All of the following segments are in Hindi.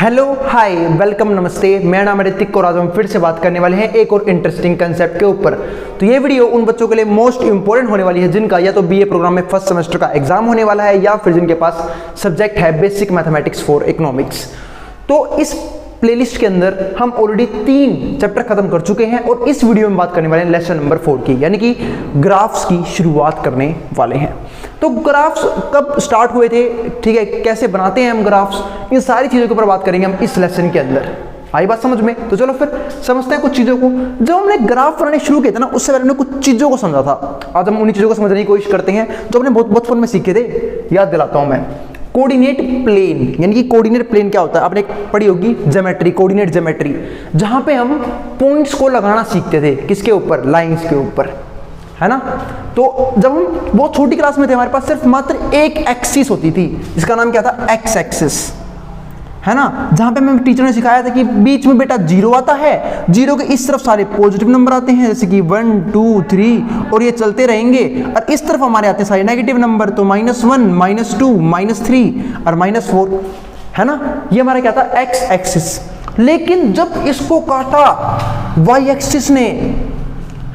हेलो हाय वेलकम नमस्ते, मेरा नाम है ऋतिक और आज हम फिर से बात करने वाले हैं एक और इंटरेस्टिंग कंसेप्ट के ऊपर। तो ये वीडियो उन बच्चों के लिए मोस्ट इंपॉर्टेंट होने वाली है जिनका या तो बीए प्रोग्राम में फर्स्ट सेमेस्टर का एग्जाम होने वाला है या फिर जिनके पास सब्जेक्ट है बेसिक मैथमेटिक्स फॉर इकोनॉमिक्स। तो इस प्लेलिस्ट के अंदर हम ऑलरेडी 3 चैप्टर खत्म कर चुके हैं और इस वीडियो में बात करने वाले हैं लेसन नंबर 4 की, यानी कि ग्राफ्स की शुरुआत करने वाले हैं। तो ग्राफ्स कब स्टार्ट हुए थे, ठीक है, कैसे बनाते हैं हम ग्राफ्स, इन सारी चीज़ों के ऊपर बात करेंगे हम इस लेसन के अंदर। आई बात समझ में? तो चलो फिर समझते हैं कुछ चीज़ों को। जब हमने ग्राफ बनाने शुरू किए थे ना, उससे पहले हमने कुछ चीज़ों को समझा था। आज हम उन्हीं चीज़ों को समझने की कोशिश करते हैं जो हमने बहुत बचपन में सीखे थे। याद दिलाता हूँ मैं, कोऑर्डिनेट प्लेन, यानी कि कोऑर्डिनेट प्लेन क्या होता है आपने पढ़ी होगी, ज्योमेट्री, कोऑर्डिनेट ज्योमेट्री, जहां पे हम पॉइंट्स को लगाना सीखते थे, किसके ऊपर, लाइंस के ऊपर, है ना। तो जब हम बहुत छोटी क्लास में थे हमारे पास सिर्फ मात्र एक एक्सिस होती थी जिसका नाम क्या था, एक्स एक्सिस, है ना, जहां पे हमें टीचर ने सिखाया था कि बीच में बेटा जीरो आता है, जीरो के इस तरफ सारे पॉजिटिव नंबर आते हैं जैसे कि 1 2 3 और ये चलते रहेंगे, और इस तरफ हमारे आते हैं सारे नेगेटिव नंबर, तो -1 -2 -3 और -4, है ना। ये हमारा क्या था, एक्स एक्सिस। लेकिन जब इसको काटा वाई एक्सिस ने,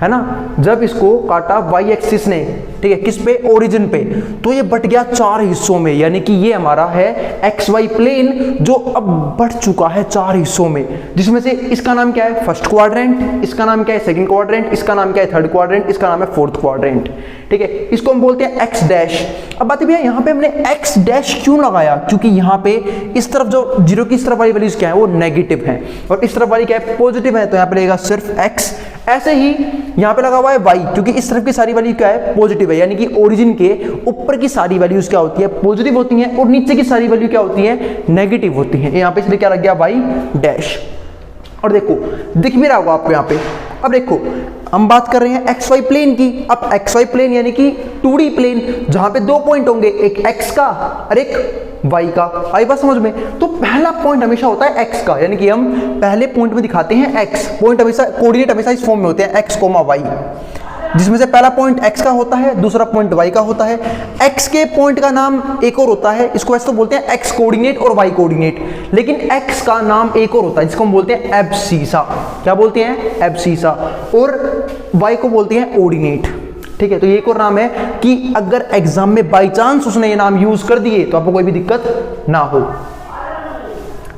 है ना, जब इसको काटा वाई एक्सिस ने, ठीक है, किस पे, ओरिजिन पे, तो ये बट गया 4 हिस्सों में, यानी कि ये हमारा है एक्स वाई प्लेन जो अब बढ़ चुका है 4 हिस्सों में, जिसमें से इसका नाम क्या है, फर्स्ट क्वाड्रेंट, इसका नाम क्या है, सेकंड क्वाड्रेंट, इसका नाम क्या है, थर्ड क्वाड्रेंट, इसका नाम है फोर्थ क्वाड्रेंट, ठीक है। इसको हम बोलते हैं एक्स डैश। अब बात भैया यहाँ पे हमने एक्स डैश क्यों लगाया, क्योंकि यहाँ पे इस तरफ जो जीरो की इस तरफ वाली वैल्यूज क्या है, वो नेगेटिव है, और इस तरफ वाली क्या है, पॉजिटिव है, तो यहाँ पे लगेगा सिर्फ एक्स। ऐसे ही यहाँ पे लगा हुआ है वाई, क्योंकि इस तरफ की सारी वैल्यू क्या है, पॉजिटिव है, यानी कि ओरिजिन के ऊपर की सारी वैल्यूज क्या होती है, पॉजिटिव होती हैं, और नीचे की सारी वैल्यू क्या होती है, नेगेटिव होती हैं। यहाँ पे इसलिए क्या लग गया, वाई डैश। और देखो दिख भी रहा होगा आपको यहाँ पे। अब देखो हम बात कर रहे हैं एक्स वाई प्लेन की। अब एक्स वाई प्लेन यानी कि 2D प्लेन, जहां पे 2 पॉइंट होंगे, एक एक्स का और एक वाई का। आई बात समझ में? तो पहला पॉइंट हमेशा होता है एक्स का, यानी कि हम पहले पॉइंट में दिखाते हैं एक्स। पॉइंट हमेशा, कोऑर्डिनेट हमेशा इस फॉर्म में होते हैं, एक्स कोमा वाई, जिसमें से पहला पॉइंट एक्स का होता है, दूसरा पॉइंट वाई का होता है। एक्स के पॉइंट का नाम एक और होता है, इसको वैसे तो बोलते हैं एक्स कोऑर्डिनेट और वाई कोऑर्डिनेट, लेकिन एक्स का नाम एक और होता है जिसको हम बोलते हैं एब्सीसा। क्या बोलते हैं, एब्सीसा। और वाई को बोलते हैं ऑर्डिनेट, ठीक है। तो ये एक और नाम है कि अगर एग्जाम में बाई चांस उसने ये नाम यूज कर दिए तो आपको कोई भी दिक्कत ना हो,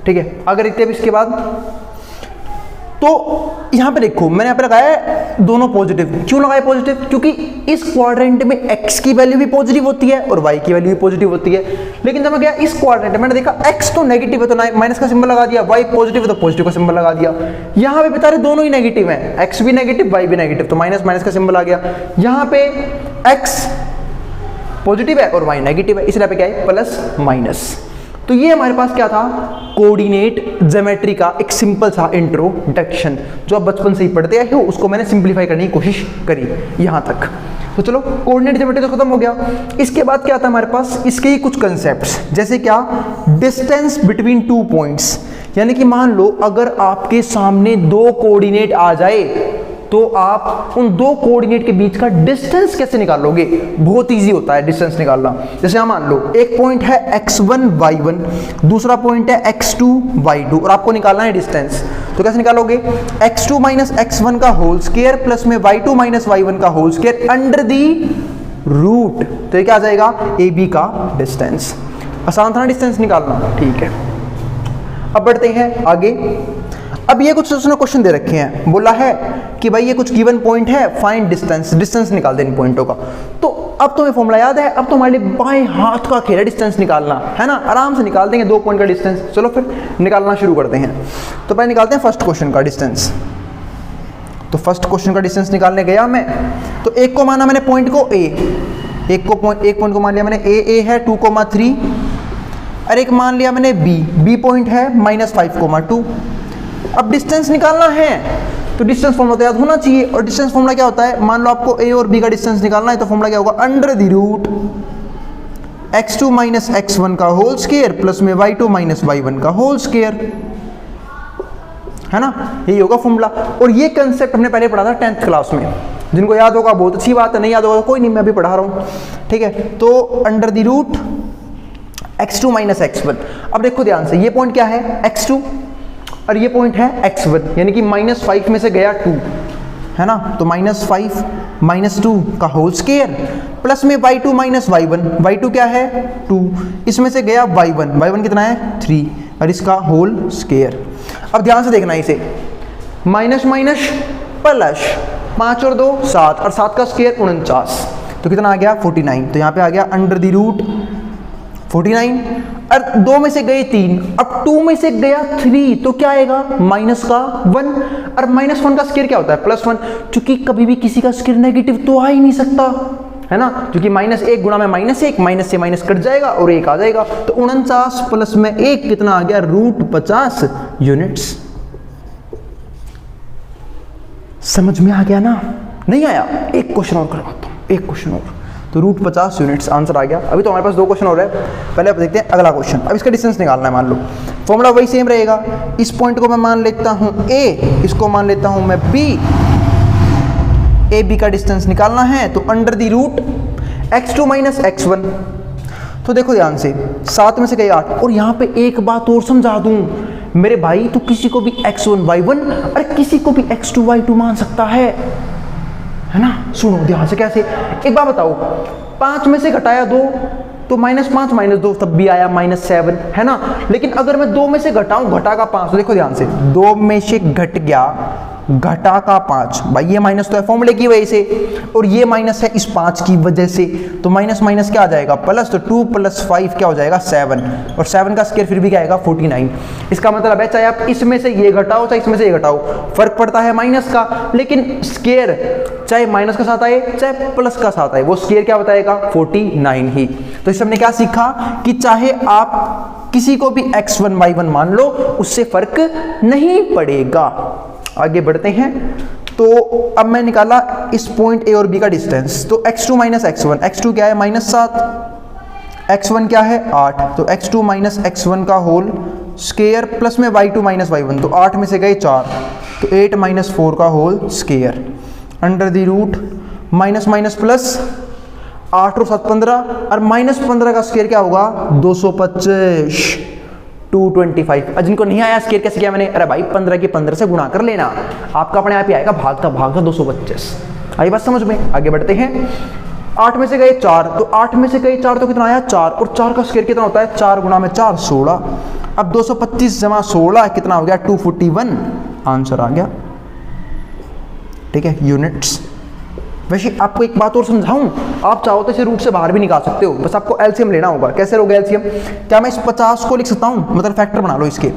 ठीक है। अगर देखते हैं इसके बाद, तो यहां पे देखो मैंने यहां पे लगाया है दोनों पॉजिटिव। क्यों लगाया पॉजिटिव? क्योंकि इस क्वाड्रेंट में एक्स की वैल्यू भी पॉजिटिव होती है और वाई की वैल्यू भी पॉजिटिव होती है। लेकिन जब मैं गया इस क्वाड्रेंट में, मैंने देखा एक्स तो नेगेटिव है तो माइनस का सिंबल लगा दिया, वाई पॉजिटिव है तो पॉजिटिव का सिंबल लगा दिया। यहां पे बता रहे दोनों ही नेगेटिव है, एक्स भी नेगेटिव वाई भी नेगेटिव, तो माइनस माइनस का सिंबल आ गया। यहां पे एक्स पॉजिटिव है और वाई नेगेटिव है, इसलिए पे क्या है, प्लस माइनस। तो ये हमारे पास क्या था, कोऑर्डिनेट ज्योमेट्री का एक सिंपल सा इंट्रोडक्शन, जो आप बचपन से ही पढ़ते आए हो, उसको मैंने सिंपलीफाई करने की कोशिश करी यहां तक। तो चलो कोऑर्डिनेट ज्योमेट्री तो खत्म हो गया। इसके बाद क्या था हमारे पास, इसके ही कुछ कंसेप्ट्स, जैसे क्या, डिस्टेंस बिटवीन 2 पॉइंट्स, यानी कि मान लो अगर आपके सामने 2 कोऑर्डिनेट आ जाए तो आप उन 2 कोऑर्डिनेट के बीच का डिस्टेंस कैसे निकालोगे। बहुत इजी होता है डिस्टेंस निकालना। जैसे हम मान लो एक पॉइंट है x1 y1, दूसरा पॉइंट है x2 y2, और आपको निकालना है डिस्टेंस। तो कैसे निकालोगे, x2 माइनस x1 का होल स्क्वायर प्लस में y2 माइनस y1 का whole square under the root, तो ये क्या आ जाएगा, AB का डिस्टेंस। आसान था ना डिस्टेंस निकालना, ठीक है। अब बढ़ते हैं आगे। अब ये कुछ उसने क्वेश्चन दे रखे हैं, बोला है कि भाई ये कुछ गिवन पॉइंट है, फाइंड डिस्टेंस, डिस्टेंस निकाल दे इन पॉइंटों का। तो अब तुम्हें फॉर्मूला याद है, अब तो हमारे लिए बाएं हाथ का खेल है डिस्टेंस निकालना, है ना, आराम से निकाल देंगे 2 पॉइंट का डिस्टेंस। चलो फिर निकालना शुरू करते हैं। तो पहले निकालते हैं फर्स्ट क्वेश्चन का डिस्टेंस। तो फर्स्ट क्वेश्चन का डिस्टेंस निकालने गया मैं, तो एक को माना मैंने पॉइंट को ए, एक पॉइंट को मान लिया मैंने ए है 2,3, और एक मान लिया मैंने बी पॉइंट है -5,2। अब डिस्टेंस निकालना है तो डिस्टेंस फॉर्मूला तो याद होना चाहिए, और डिस्टेंस फॉर्मूला क्या होता है, मान लो आपको ए और बी का डिस्टेंस निकालना है तो फॉर्मूला क्या होगा, under the root x2 minus x1 का होल स्क्वायर प्लस में y2 माइनस y1 का होल स्क्वायर, है ना, यही होगा फॉर्मूला। और ये कंसेप्ट हमने पहले पढ़ा था 10th क्लास में, जिनको याद होगा बहुत अच्छी बात है, नहीं याद होगा कोई नहीं, मैं अभी पढ़ा रहा हूँ, ठीक है। तो under the root x2 minus x1। अब देखो ध्यान से, ये पॉइंट क्या है x2 और ये पॉइंट है x1, यानी कि -5 में से गया 2, है ना, तो -5 - 2 का होल स्क्वायर प्लस में y2 माइनस y1, y2 क्या है 2, इसमें से गया y1, y1 कितना है 3 और इसका होल स्क्वायर। अब ध्यान से देखना इसे, माइनस माइनस प्लस, 5 और 2 7 और 7 का स्क्वायर 49, तो कितना आ गया 49। तो यहाँ पे आ गया अंडर द रूट 49 और 2 में से गए 3, अब 2 में से गया 3, तो क्या आएगा माइनस का 1 और -1 का स्क्वायर क्या होता है +1, क्योंकि कभी भी किसी का स्क्वायर नेगेटिव तो आ ही नहीं सकता, है ना, क्योंकि -1 गुणा में -1, माइनस से माइनस कट जाएगा और 1 आ जाएगा, तो 49 प्लस में 1 कितना आ गया √50 यूनिट्स। समझ में आ गया ना, नहीं आया, एक क्वेश्चन और करवाता हूं, एक क्वेश्चन और, तो √50 यूनिट्स आंसर आ गया। अभी तो हमारे पास 2 क्वेश्चन हो रहे हैं, पहले आप देखते हैं अगला क्वेश्चन। अब इसका डिस्टेंस निकालना है, मान लो फॉर्मूला वही सेम रहेगा, इस पॉइंट को मैं मान लेता हूं A, इसको मान लेता हूं मैं B, AB का डिस्टेंस निकालना है, तो under the root x2 minus x1। तो देखो ध्यान से, 7 में से गए 8, और यहाँ पे एक बात और समझा दूं मेरे भाई, तो किसी को भी x1 y1 और किसी को भी x2 y2 मान सकता है ना। सुनो ध्यान से, कैसे, एक बात बताओ, 5 में से घटाया 2 तो -5 - 2 तब भी आया -7, है ना, लेकिन अगर मैं 2 में से घटाऊं घटा का 5, तो देखो ध्यान से, 2 में से घट गया घटा का 5, भाई ये माइनस तो है फॉर्मूले की वजह से और ये माइनस है इस 5 की वजह से, तो माइनस माइनस क्या आ जाएगा प्लस, तो 2 + 5 क्या हो जाएगा 7, और 7 का स्क्वायर फिर भी क्या आएगा 49। इसका मतलब है चाहे आप इसमें से ये घटाओ चाहे इसमें से ये घटाओ, फर्क पड़ता है माइनस का, लेकिन स्क्वायर चाहे माइनस का साथ आए चाहे प्लस का साथ आए, वो स्क्वायर क्या बताएगा 49 ही। तो इससे हमने क्या सीखा कि चाहे आप किसी को भी x1 y1 मान लो, उससे फर्क नहीं पड़ेगा। आगे बढ़ते हैं, तो अब मैं निकाला इस पॉइंट A और B का डिस्टेंस, तो x2 माइनस x1, x2 क्या है -7, x1 क्या है 8, तो x2 माइनस x1 का होल स्क्वायर प्लस में y2 माइनस y1, तो 8 में से गए 4, तो 8 - 4 का whole square under the root minus minus plus 8 और 7 15 और -15 का स्क्वायर क्या होगा 225 225। जिनको नहीं आया स्क्वायर कैसे किया मैंने, अरे भाई 15 की 15 से गुणा कर लेना, आपका अपने आप ही आएगा भागता भागता 225। आई बात समझ में, आगे बढ़ते हैं। 8 में से गए 4, तो 8 में से गए 4 तो कितना आया 4, और 4 का स्क्वायर कितना होता है 4 गुणा में 4 16। अब 225 जमा 16 कितना हो गया 241, आंसर आ गया। ठीक है यूनिट्स। वैसे आपको एक बात और समझाऊं, आप चाहो तो इसे रूट से बाहर भी निकाल सकते हो, बस आपको एलसीएम लेना होगा। कैसे लोगे एलसीएम, क्या मैं इस 50 को लिख सकता हूं, मतलब फैक्टर बना लो इसके,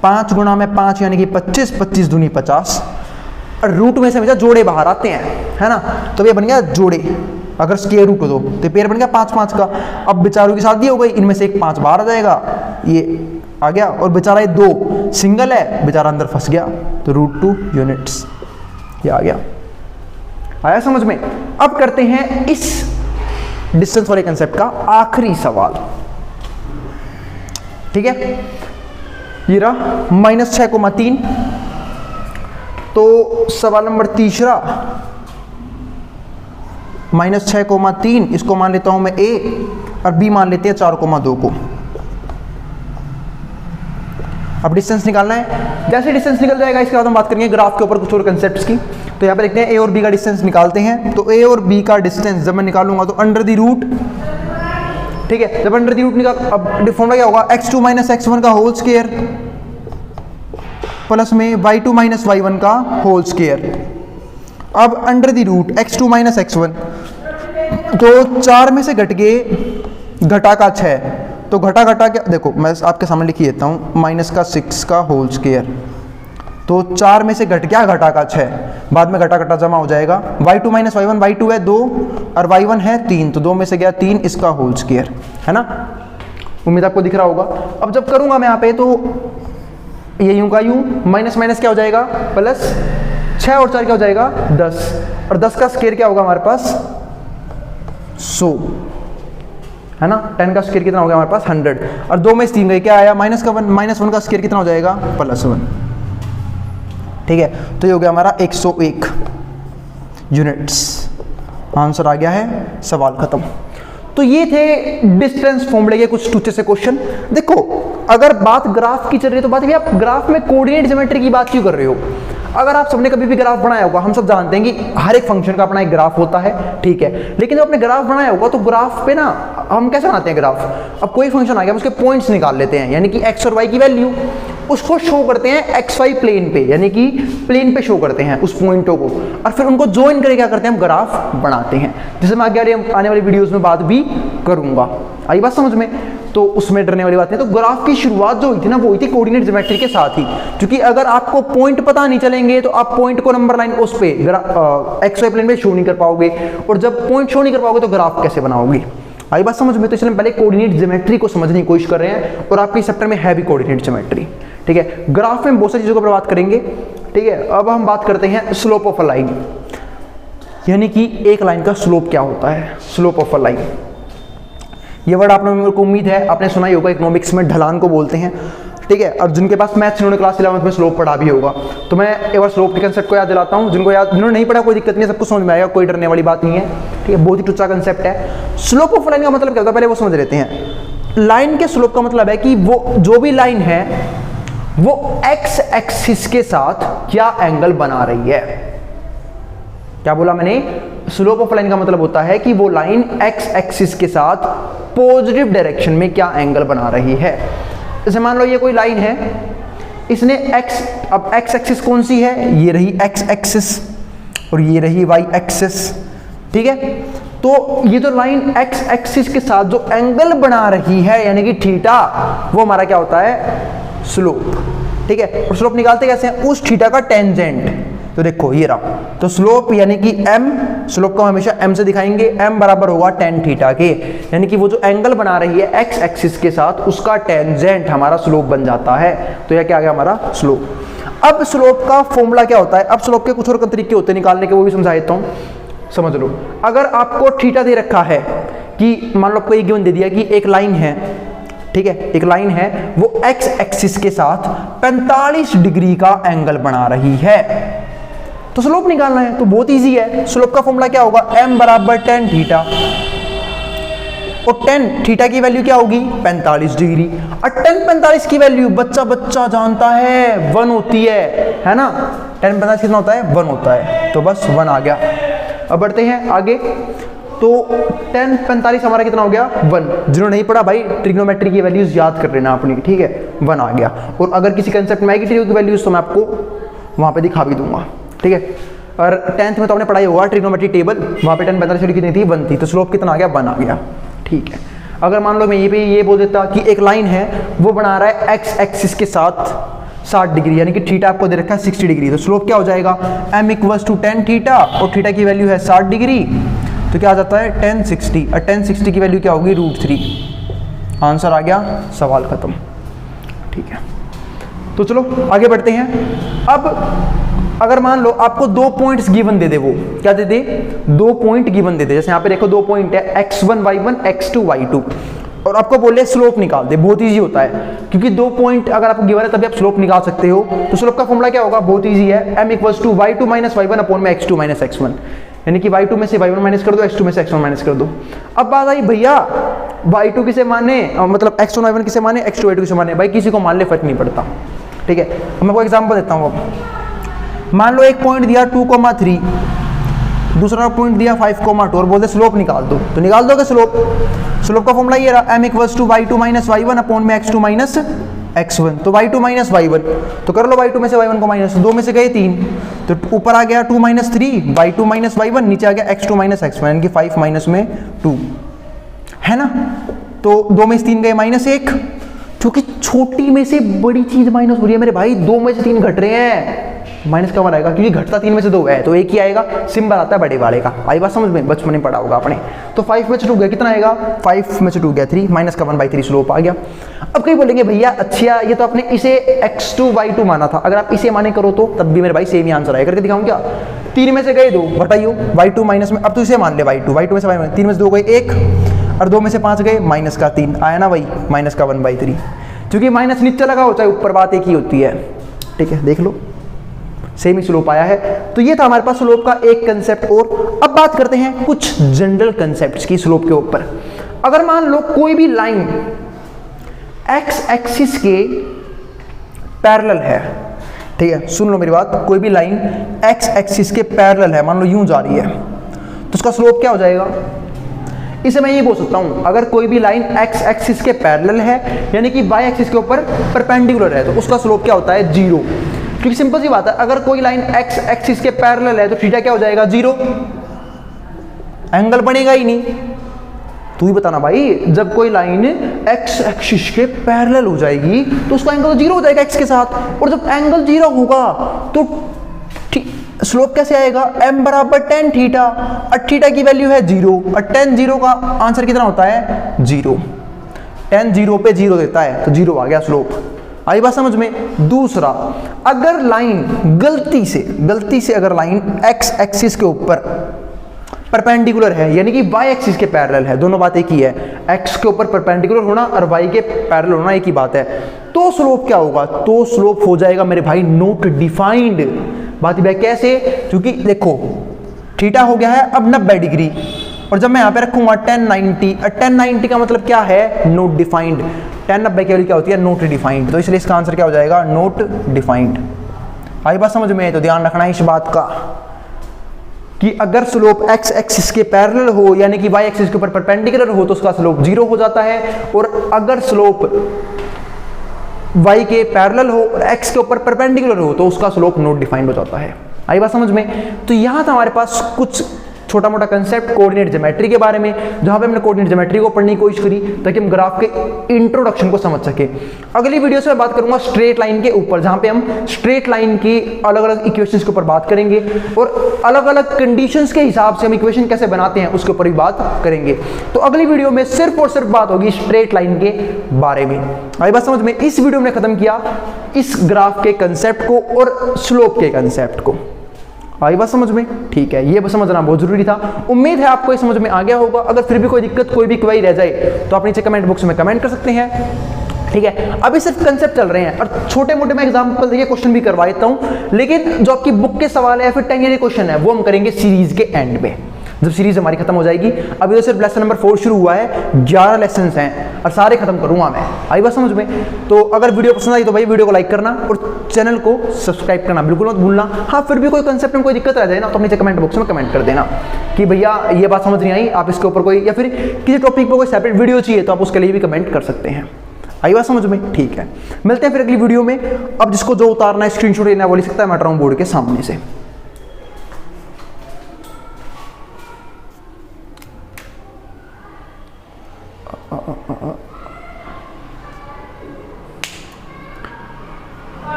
5 गुणा में 5 यानी कि 25, 25 दूनी 50, और रूट में से हमेशा जोड़े बाहर आते हैं, है ना, तो ये बन गया जोड़े, अगर स्क्वायर रूट दो तो पेयर बन गया 5 5 का। अब बेचारों की शादी हो गई, इनमें से एक 5 बाहर आ जाएगा, ये आ गया, और बेचारा ये 2 सिंगल है, बेचारा अंदर फंस गया, तो √2 यूनिट्स ये आ गया। आया समझ में। अब करते हैं इस डिस्टेंस वाले कंसेप्ट का आखिरी सवाल। ठीक है, ये रहा -6,3। तो सवाल नंबर तीसरा, -6,3, इसको मान लेता हूं मैं A और B मान लेते हैं 4,2 को। अब डिस्टेंस निकालना है, जैसे डिस्टेंस निकल जाएगा इसके बाद हम बात करेंगे ग्राफ के ऊपर कुछ और कंसेप्ट्स की। तो यहाँ पे देखते हैं A और B का डिस्टेंस निकालते हैं। तो A और B का डिस्टेंस जब मैं निकालूंगा तो अंडर द रूट, ठीक है, जब अंडर द रूट निकाल, अब फॉर्मूला क्या होगा x2 माइनस x1 का होल स्क्वायर प्लस में y2 माइनस y1 का होल स्क्वायर। अब under the root x2 minus x1, तो 4 में से घट गए घटा का 6, तो घटा घटा क्या, देखो मैं आपके सामने लिख देता हूँ, -6 का होल स्क्वायर, तो 4 में से घट गया घटा का 6, बाद में घटा घटा जमा हो जाएगा, y2 माइनस y1, y2 है 2 और y1 है 3, तो 2 में से गया 3, इसका होल स्क्वायर, है ना, उम्मीद आपको दिख रहा होगा। अब जब करूंगा मैं यहाँ पे, तो ये यूं का यूं, माइनस माइनस क्या हो जाएगा प्लस, 6 और 4 क्या हो जाएगा 10, और 10 का स्क्वायर क्या होगा हमारे पास 100, है ना, 10 का स्क्वायर कितना हो गया हमारे पास 100, और 2 में से 3 गए क्या आया -1 का स्क्वायर कितना हो जाएगा +1। ठीक है, तो ये हो गया हमारा 101 यूनिट्स, आंसर आ गया है, सवाल खत्म। तो ये थे डिस्टेंस फॉर्मूले के कुछ टूचे से क्वेश्चन। देखो अगर बात ग्राफ की चल रही है तो बात भी आप ग्राफ में कोऑर्डिनेट ज्योमेट्री की बात क्यों कर रहे हो? अगर आप सबने कभी भी ग्राफ बनाया होगा, हम सब जानते हैं कि हर एक फंक्शन का अपना एक ग्राफ होता है, ठीक है। लेकिन जब आपने ग्राफ बनाया होगा तो ग्राफ पे ना हम कैसे बनाते हैं ग्राफ? अब कोई फंक्शन आ गया, हम उसके पॉइंट्स निकाल लेते हैं, यानी कि एक्स और वाई की वैल्यू, उसको शो करते हैं एक्स वाई प्लेन पे, यानी कि प्लेन पे शो करते हैं उस पॉइंटों को, और फिर उनको ज्वाइन करके क्या करते हैं, हम ग्राफ बनाते हैं। जैसे मैं आने वाली वीडियोस में बात भी करूंगा। आई बात समझ में? तो उसमें डरने वाली बात नहीं। तो ग्राफ की शुरुआत जो हुई थी ना, वो हुई थी कोऑर्डिनेट ज्योमेट्री के साथ ही, क्योंकि अगर आपको पॉइंट पता नहीं चलेंगे तो आप पॉइंट को नंबर लाइन उस पे एक्स वाई प्लेन पे शो नहीं कर पाओगे, और जब पॉइंट शो नहीं कर पाओगे तो ग्राफ कैसे बनाओगे? आई बात समझ में? तो इसलिए पहले कोऑर्डिनेट ज्योमेट्री को समझने की कोशिश कर रहे हैं, और आपके चैप्टर में है भी कोऑर्डिनेट ज्योमेट्री, ठीक है। ग्राफ में बहुत सारी चीजों पर बात करेंगे, ठीक है। अब हम बात करते हैं स्लोप ऑफ अ लाइन, यानी कि एक लाइन का स्लोप क्या होता है, स्लोप ऑफ अ लाइन। ये वर्ड आपने, मेरे को उम्मीद है आपने सुना ही होगा, इकोनॉमिक्स में ढलान को बोलते हैं, ठीक है। और जिनके पास मैथ्स, इन्होंने क्लास 11 में स्लोप पढ़ा भी होगा। तो मैं एक बार स्लोप के कंसेप्ट को याद दिलाता हूँ, जिन्होंने नहीं पढ़ा कोई दिक्कत नहीं है, सबको समझ में आएगा, कोई डरने वाली बात नहीं है, ठीक है। बहुत ही टुच्चा कंसेप्ट है। स्लोप ऑफ लाइन का मतलब क्या होता है, पहले वो समझ लेते हैं। लाइन के स्लोप का मतलब है कि वो जो भी लाइन है वो एक्स एक्सिस के साथ क्या एंगल बना रही है। क्या बोला मैंने? स्लोप ऑफ लाइन का मतलब होता है कि वो लाइन एक्स एक्सिस के साथ पॉजिटिव डायरेक्शन में क्या एंगल बना रही है। जैसे मान लो ये कोई लाइन है, इसने एक्स, अब एक्स एक्सिस कौन सी है? ये रही एक्स एक्सिस, और ये रही वाई एक्सिस, ठीक है। तो ये जो लाइन एक्स एक्सिस के साथ जो एंगल बना रही है, यानी कि थीटा, वो हमारा क्या होता है? स्लोप, ठीक है। और स्लोप निकालते कैसे हैं? उस थीटा का टेंजेंट। तो देखो ये रहा, तो स्लोप यानी कि m, स्लोप को हमेशा m से दिखाएंगे, m बराबर होगा tan थीटा के, यानी कि वो जो एंगल बना रही है x एक्सिस के साथ, उसका टेंजेंट हमारा स्लोप बन जाता है। तो यह क्या आ गया हमारा स्लोप। अब स्लोप का फॉर्मूला क्या होता है? अब स्लोप के कुछ और तरीके होते हैं निकालने के, वो भी समझा देता हूं, समझ लो। अगर आपको थीटा दे रखा है कि मान लो आपको एक गिवन दे दिया कि एक लाइन है, ठीक है, एक लाइन है, वो x एक्सिस के साथ 45 डिग्री का एंगल बना रही है, तो स्लोप निकालना है। तो बहुत इजी है। स्लोप का फॉर्मूला क्या होगा? m बराबर tan थीटा, और tan थीटा की वैल्यू क्या होगी? 45 डिग्री। और tan 45 की वैल्यू बच्चा जानता है 1 होती है ना। tan 45 कितना होता है? 1 होता है। तो बस 1 आ गया। अब बढ़ते हैं आगे। तो tan 45 हमारा कितना हो गया? 1। जिन्होंने नहीं पढ़ा भाई, ट्रिग्नोमेट्री की वैल्यूज याद कर लेना अपनी, ठीक है। 1 आ गया। और अगर किसी कंसेप्ट में आएगी ट्रिग्नो की वैल्यूज तो मैं आपको वहां पे दिखा भी दूंगा, ठीक है। और 10th में तो आपने पढ़ाई होगा ट्रिग्नोमेट्री टेबल, वहाँ पे tan 45 कितनी थी? 1 थी। तो स्लोप कितना आ गया? 1 आ गया, ठीक है। अगर मान लो मैं ये बोल देता कि एक लाइन है, वो बना रहा है एक्स एक्सिस के साथ 60 डिग्री, यानी कि थीटा आपको दे रखा है 60 डिग्री, तो स्लोप क्या हो जाएगा? m equals to tan theta, और थीटा की वैल्यू है 60 डिग्री, तो क्या आ जाता है? tan 60, और tan 60 की वैल्यू क्या होगी? √3। आंसर आ गया, सवाल खत्म, ठीक है। तो चलो आगे बढ़ते हैं। अब अगर मान लो आपको 2 पॉइंट्स गिवन दे दे, वो क्या दे दे? 2 पॉइंट गिवन दे दे। जैसे यहाँ पे देखो 2 पॉइंट है, x1 y1 x2 y2, और आपको बोले स्लोप निकाल दे। बहुत इजी होता है, क्योंकि 2 पॉइंट अगर आपको गिवन है तभी आप स्लोप निकाल सकते हो। तो स्लोप का फॉर्मूला क्या होगा? बहुत इजी है, m equals to y2 minus y1 upon में x2 माइनस x1, यानी कि y2 में से y1 माइनस कर दो, x2 में से x1 माइनस कर दो। अब बात आई भैया y2 किसे माने, मतलब x1 y1 किसे माने, x2 y2 किसे माने? भाई किसी को मान ले, फर्क नहीं पड़ता, ठीक है। मैं कोई एग्जाम्पल देता हूँ। अब मान लो एक पॉइंट दिया 2,3, दूसरा पॉइंट दिया 5,2, और बोलते स्लोप निकाल दो, तो निकाल दोगे स्लोप। स्लोप का फॉर्मूला ये रहा, m equals to y2 minus y1 upon में x2 माइनस x1, तो y2 माइनस y1, तो कर लो y2 में से y1 को माइनस, 2 में से गए 3, तो ऊपर आ गया 2 माइनस 3, y2 माइनस y1, नीचे आ गया x2 माइनस x1, यानी कि 5 माइनस में 2, है ना। तो 2 में से 3 गए -1, क्योंकि छोटी में से बड़ी चीज माइनस हो रही है मेरे भाई, 2 में से 3 घट रहे हैं, माइनस का वन आएगा, क्योंकि घटता 3 में से 2 है, तो एक ही आएगा, सिंबल आता है बड़े वाले का। आई बात समझ में? बचपन में पढ़ा होगा आपने। तो 5 में से 2 गया, कितना आएगा? 5 में से 2 गया 3, माइनस का 1/3 स्लोप आ गया। अब कहीं बोलेंगे भैया अच्छा ये तो आपने इसे x2 y2 माना था, अगर आप इसे माने करो तो तब भी मेरे भाई सेम ही आंसर आएगा। करके दिखाऊं क्या? 3 में से गए 2, घटाइयो, y2 माइनस में, अब तो इसे मान ले y2 में से 3 में से 2 गए 1, और 2 में से 5 गए माइनस का 3, आया ना वही माइनस का 1/3, क्योंकि माइनस नीचे लगा हो चाहे ऊपर, बात एक ही होती है, ठीक है। देख लो सेम ही स्लोप आया है। तो ये था हमारे पास स्लोप का एक कंसेप्ट। और अब बात करते हैं कुछ जनरल कंसेप्ट्स की स्लोप के ऊपर। अगर मान लो कोई भी लाइन एक्स एक्सिस के पैरेलल है, ठीक है, सुन लो मेरी बात, कोई भी लाइन एक्स एक्सिस के पैरेलल है, मान लो यूं जा रही है, तो उसका स्लोप क्या हो जाएगा? इसे मैं ये बोल सकता हूं, अगर कोई भी लाइन एक्स एक्सिस के पैरेलल है यानी कि वाई एक्सिस के ऊपर परपेंडिकुलर है, तो उसका स्लोप क्या होता है? 0। क्योंकि सिंपल सी बात है, अगर कोई लाइन एक्स एक्सिस के पैरेलल है तो थीटा क्या हो जाएगा? 0। एंगल बनेगा ही नहीं। तू ही बताना भाई, जब कोई लाइन एक्स एक्सिस के पैरेलल हो जाएगी तो उसका एंगल 0 हो जाएगा एक्स के साथ, और जब एंगल 0 होगा तो स्लोप कैसे आएगा? m बराबर tan थीटा, और थीटा की वैल्यू है 0, और tan 0 का आंसर कितना होता है? 0। tan 0 पे 0 देता है तो 0 आ गया स्लोप। आई बात समझ में? दूसरा, अगर लाइन गलती से अगर लाइन x एक्सिस के ऊपर परपेंडिकुलर है यानी कि y एक्सिस के पैरेलल है, दोनों बात एक ही है, x के ऊपर परपेंडिकुलर होना और y के पैरेलल होना एक ही बात है, तो स्लोप क्या होगा? तो स्लोप हो जाएगा मेरे भाई नॉट डिफाइंड। बात भाई कैसे? क्योंकि देखो थीटा हो गया है अब 90 डिग्री, और जब मैं यहाँ पे रखूंगा tan 90, और tan 90 का मतलब क्या है? Not defined. tan 90 की वैल्यू क्या होती है? Not defined. तो इसलिए इसका आंसर क्या हो जाएगा? Not defined. आई बात समझ में? तो ध्यान रखना है इस बात का कि अगर स्लोप x एक्सिस के पैरेलल हो यानी कि y एक्सिस के ऊपर परपेंडिकुलर हो तो उसका स्लोप 0 हो जाता है, और अगर स्लोप y के पैरेलल हो और x के ऊपर परपेंडिकुलर हो तो उसका स्लोप नॉट डिफाइंड हो जाता है। आई बात समझ में? तो यहां था हमारे पास कुछ छोटा मोटा कंसेप्ट कोऑर्डिनेट ज्योमेट्री के बारे में, जहां पे हमने कोऑर्डिनेट ज्योमेट्री को पढ़ने की कोशिश करी ताकि हम ग्राफ के इंट्रोडक्शन को समझ सके। अगली वीडियो से मैं बात करूंगा स्ट्रेट लाइन के ऊपर, जहां पे हम स्ट्रेट लाइन की अलग अलग इक्वेशंस के ऊपर बात करेंगे और अलग अलग कंडीशंस के हिसाब से हम इक्वेशन कैसे बनाते हैं उसके ऊपर भी बात करेंगे। तो अगली वीडियो में सिर्फ और सिर्फ बात होगी स्ट्रेट लाइन के बारे में। आई बात समझ में? इस वीडियो में खत्म किया इस ग्राफ के कंसेप्ट को और स्लोप के कंसेप्ट को। आई बात समझ में? ठीक है, ये समझना बहुत जरूरी था। उम्मीद है आपको ये समझ में आ गया होगा। अगर फिर भी कोई दिक्कत, कोई भी क्वेरी रह जाए तो आप नीचे कमेंट बॉक्स में कमेंट कर सकते हैं। ठीक है, अभी सिर्फ कंसेप्ट चल रहे हैं और छोटे मोटे मैं एग्जांपल देके क्वेश्चन भी करवा देता हूं, लेकिन जो आपकी बुक के सवाल है या फिर 10 ईयर क्वेश्चन है वो हम करेंगे सीरीज के एंड में, जब सीरीज हमारी खत्म हो जाएगी। अभी तो सिर्फ लेसन नंबर 4 शुरू हुआ है, 11 लेसन हैं और सारे खत्म करूंगा मैं। आई बात समझ में? तो अगर वीडियो पसंद आई तो भाई वीडियो को लाइक करना और चैनल को सब्सक्राइब करना बिल्कुल मत भूलना। हाँ, फिर भी कोई कंसेप्ट में कोई दिक्कत रह जाए ना तो नीचे कमेंट बॉक्स में कमेंट कर देना कि भैया ये बात समझ नहीं आई, आप इसके ऊपर कोई या फिर किसी टॉपिक पर कोई सेपरेट वीडियो चाहिए तो आप उसके लिए भी कमेंट कर सकते हैं। आई बात समझ में? ठीक है, मिलते हैं फिर अगली वीडियो में। अब जिसको जो उतारना है, स्क्रीनशॉट लेना है वो ले सकता है मैं ड्राइंग बोर्ड के सामने से।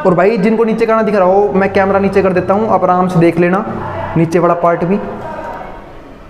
और भाई जिनको नीचे करना दिख रहा हो मैं कैमरा नीचे कर देता हूं, आप आराम से देख लेना नीचे वाला पार्ट भी।